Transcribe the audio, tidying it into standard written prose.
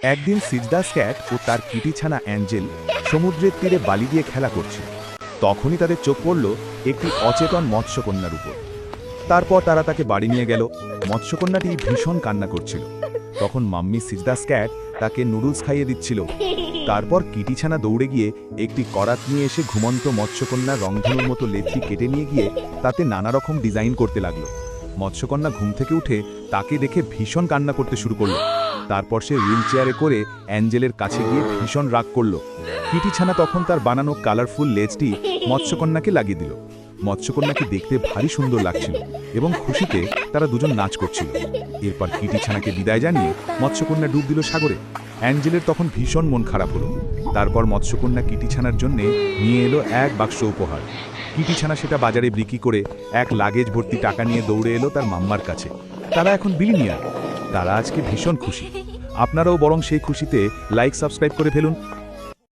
একদিন সিজদাস ক্যাট ও তার কিটি ছানা অ্যাঞ্জেল সমুদ্রের তীরে বালি দিয়ে খেলা করছিল। তখনই তাদের চোখ পড়ল একটি অচেতন মৎস্যকন্যার উপর। তারপর তারা তাকে বাড়ি নিয়ে গেল। মৎস্যকন্যাটি ভীষণ কান্না করছিল। তখন মাম্মি সিজদাস ক্যাট তাকে নুডলস খাইয়ে দিচ্ছিল। তারপর কিটি ছানা দৌড়ে গিয়ে একটি করাত নিয়ে এসে ঘুমন্ত মৎস্যকন্যার রংধনুর মতো লেজটি কেটে নিয়ে গিয়ে তাতে নানা রকম ডিজাইন করতে লাগলো। মৎস্যকন্যা ঘুম থেকে উঠে তাকে দেখে ভীষণ কান্না করতে শুরু করলো। তারপর সে হুইল চেয়ারে করে অ্যাঞ্জেলের কাছে গিয়ে ভীষণ রাগ করল। কিটি ছানা তখন তার বানানো কালারফুল লেজটি মৎস্যকন্যাকে লাগিয়ে দিল। মৎস্যকন্যাকে দেখতে ভারী সুন্দর লাগছিল এবং খুশিতে তারা দুজন নাচ করছিল। এরপর কিটি ছানাকে বিদায় জানিয়ে মৎস্যকন্যা ডুব দিল সাগরে। অ্যাঞ্জেলের তখন ভীষণ মন খারাপ হলো। তারপর মৎস্যকন্যা কিটি ছানার জন্য নিয়ে এলো এক বাক্স উপহার। কিটি ছানা সেটা বাজারে বিক্রি করে এক লাগেজ ভর্তি টাকা নিয়ে দৌড়ে এলো তার মাম্মার কাছে। তারা এখন বিলিনিয়ার। তারা আজকে ভীষণ খুশি। আপনারাও বরং সেই খুশিতে লাইক সাবস্ক্রাইব করে ফেলুন।